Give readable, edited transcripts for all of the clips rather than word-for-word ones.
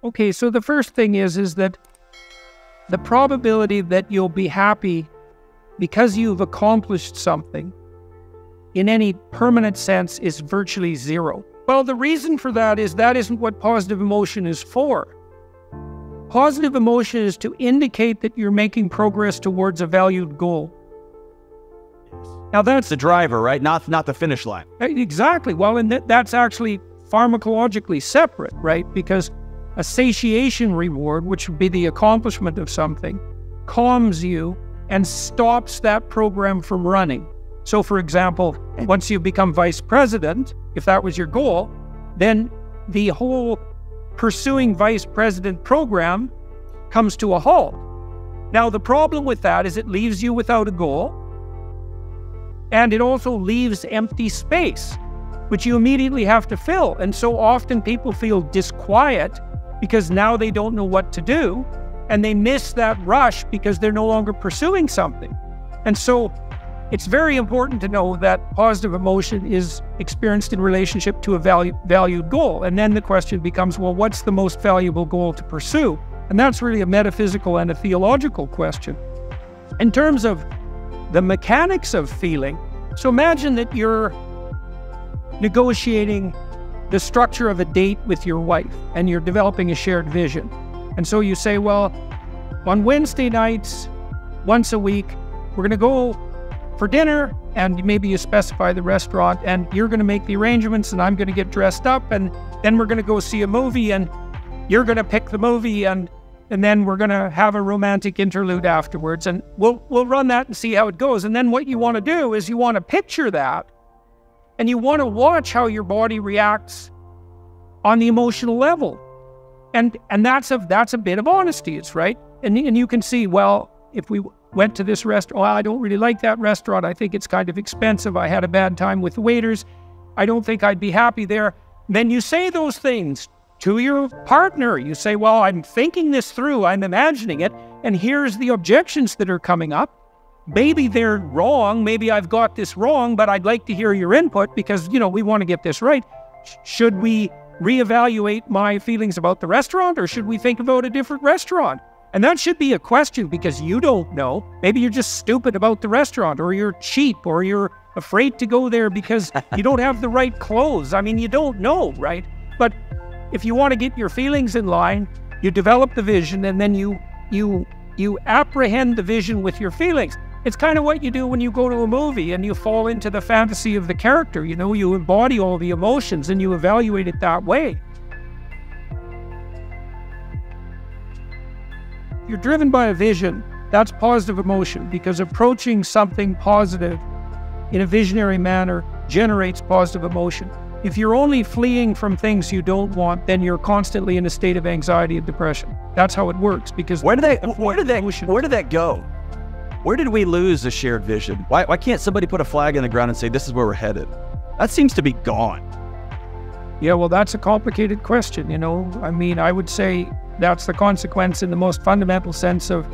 Okay, so the first thing is that the probability that you'll be happy because you've accomplished something in any permanent sense is virtually zero. Well, the reason for that isn't what positive emotion is for. Positive emotion is to indicate that you're making progress towards a valued goal. Now that's the driver, right? Not the finish line. Exactly. Well, and that's actually pharmacologically separate, right? Because a satiation reward, which would be the accomplishment of something, calms you and stops that program from running. So, for example, once you become vice president, if that was your goal, then the whole pursuing vice president program comes to a halt. Now, the problem with that is it leaves you without a goal, and it also leaves empty space, which you immediately have to fill. And so often people feel disquiet because now they don't know what to do, and they miss that rush because they're no longer pursuing something. And so it's very important to know that positive emotion is experienced in relationship to a valued goal. And then the question becomes, well, what's the most valuable goal to pursue? And that's really a metaphysical and a theological question. In terms of the mechanics of feeling, so imagine that you're negotiating the structure of a date with your wife and you're developing a shared vision. And so you say, well, on Wednesday nights, once a week, we're going to go for dinner, and maybe you specify the restaurant, and you're going to make the arrangements, and I'm going to get dressed up, and then we're going to go see a movie, and you're going to pick the movie, and then we're going to have a romantic interlude afterwards, and we'll run that and see how it goes. And then what you want to do is you want to picture that, and you want to watch how your body reacts on the emotional level, and that's a bit of honesty. It's right, and you can see, well, if we went to this restaurant, well, I don't really like that restaurant. I think it's kind of expensive. I had a bad time with the waiters. I don't think I'd be happy there. Then you say those things to your partner. You say, well, I'm thinking this through. I'm imagining it. And here's the objections that are coming up. Maybe they're wrong. Maybe I've got this wrong, but I'd like to hear your input because, we want to get this right. Should we reevaluate my feelings about the restaurant, or should we think about a different restaurant? And that should be a question because you don't know. Maybe you're just stupid about the restaurant, or you're cheap, or you're afraid to go there because you don't have the right clothes. I mean, you don't know, right? But if you want to get your feelings in line, you develop the vision, and then you apprehend the vision with your feelings. It's kind of what you do when you go to a movie and you fall into the fantasy of the character. You embody all the emotions and you evaluate it that way. You're driven by a vision. That's positive emotion, because approaching something positive in a visionary manner generates positive emotion. If you're only fleeing from things you don't want, then you're constantly in a state of anxiety and depression. That's how it works. Because where did that go? Where did we lose the shared vision? Why can't somebody put a flag in the ground and say, this is where we're headed? That seems to be gone. Yeah, well, that's a complicated question, I mean, I would say that's the consequence in the most fundamental sense of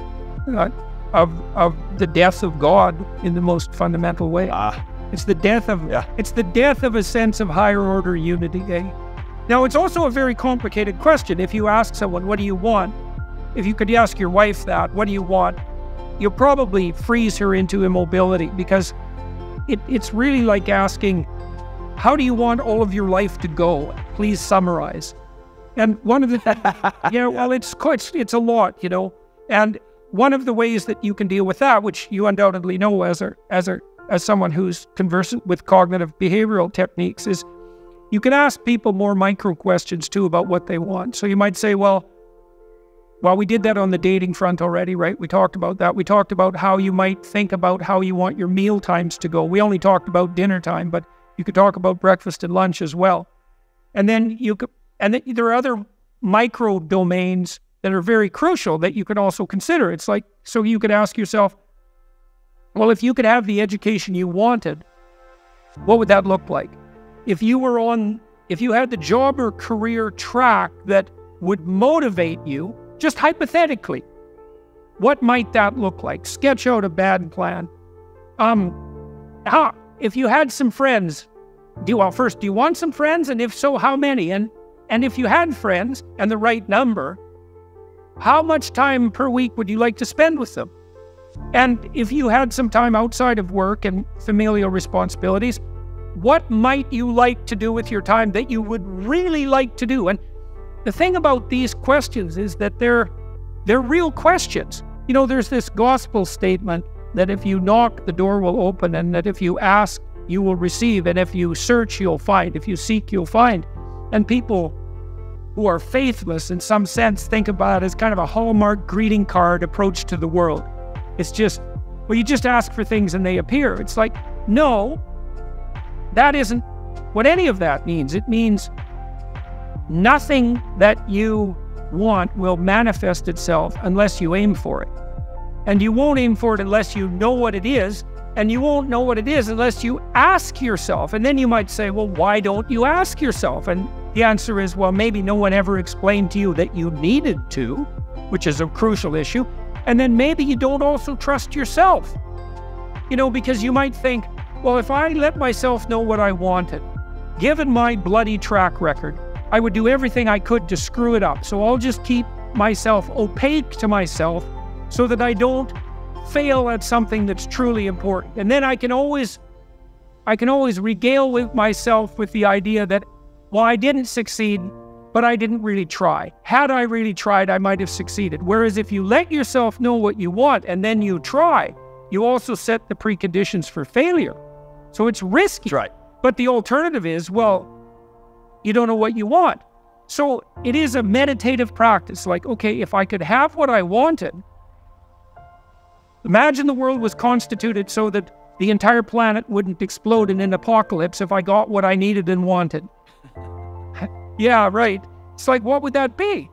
the death of God in the most fundamental way. It's the death of a sense of higher order unity. Now, it's also a very complicated question. If you ask someone, what do you want? If you could ask your wife that, what do you want? You'll probably freeze her into immobility, because it's really like asking, how do you want all of your life to go? Please summarize. And one of the, well, it's a lot, and one of the ways that you can deal with that, which you undoubtedly know as someone who's conversant with cognitive behavioral techniques, is you can ask people more micro questions too about what they want. So you might say, well, we did that on the dating front already, right? We talked about that. We talked about how you might think about how you want your meal times to go. We only talked about dinner time, but you could talk about breakfast and lunch as well. And then there are other micro domains that are very crucial that you could also consider. It's like, so you could ask yourself, well, if you could have the education you wanted, what would that look like? If you had the job or career track that would motivate you, just hypothetically, what might that look like? Sketch out a bad plan. If you had some friends, do you want some friends? And if so, how many? And And if you had friends and the right number, how much time per week would you like to spend with them? And if you had some time outside of work and familial responsibilities, what might you like to do with your time that you would really like to do? And the thing about these questions is that they're real questions. You know, there's this gospel statement that if you knock, the door will open, and that if you ask, you will receive, and if you search, you'll find. If you seek, you'll find. And people who are faithless, in some sense, think about it as kind of a Hallmark greeting card approach to the world. It's just, well, you just ask for things and they appear. It's like, no, that isn't what any of that means. It means nothing that you want will manifest itself unless you aim for it. And you won't aim for it unless you know what it is, and you won't know what it is unless you ask yourself. And then you might say, well, why don't you ask yourself? And the answer is, well, maybe no one ever explained to you that you needed to, which is a crucial issue. And then maybe you don't also trust yourself. You know, because you might think, well, if I let myself know what I wanted, given my bloody track record, I would do everything I could to screw it up. So I'll just keep myself opaque to myself so that I don't fail at something that's truly important. And then I can always regale with myself with the idea that, well, I didn't succeed, but I didn't really try. Had I really tried, I might have succeeded. Whereas if you let yourself know what you want and then you try, you also set the preconditions for failure. So it's risky. That's right. But the alternative is, well, you don't know what you want. So it is a meditative practice. Like, okay, if I could have what I wanted, imagine the world was constituted so that the entire planet wouldn't explode in an apocalypse if I got what I needed and wanted. Yeah, right. It's like, what would that be?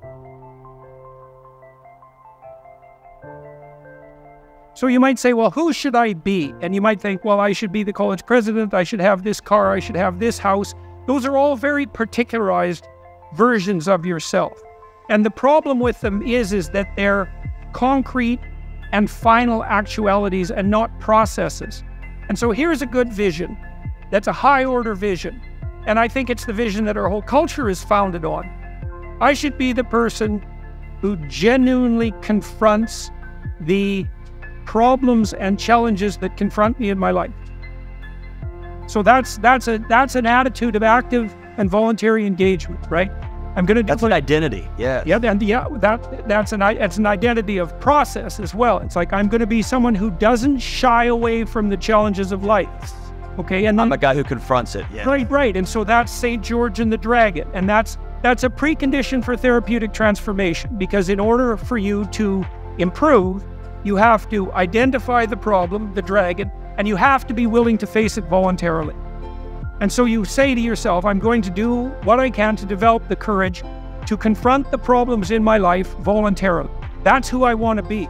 So you might say, well, who should I be? And you might think, well, I should be the college president, I should have this car, I should have this house. Those are all very particularized versions of yourself. And the problem with them is that they're concrete and final actualities and not processes. And so here's a good vision. That's a high order vision. And I think it's the vision that our whole culture is founded on. I should be the person who genuinely confronts the problems and challenges that confront me in my life. So that's an attitude of active and voluntary engagement, right? I'm going to do that's an identity. Yeah. Yeah, and that's an identity of process as well. It's like, I'm going to be someone who doesn't shy away from the challenges of life. Okay, and then, I'm a guy who confronts it. Yeah. Right. And so that's St. George and the Dragon, and that's a precondition for therapeutic transformation, because in order for you to improve, you have to identify the problem, the dragon, and you have to be willing to face it voluntarily. And so you say to yourself, I'm going to do what I can to develop the courage to confront the problems in my life voluntarily. That's who I want to be.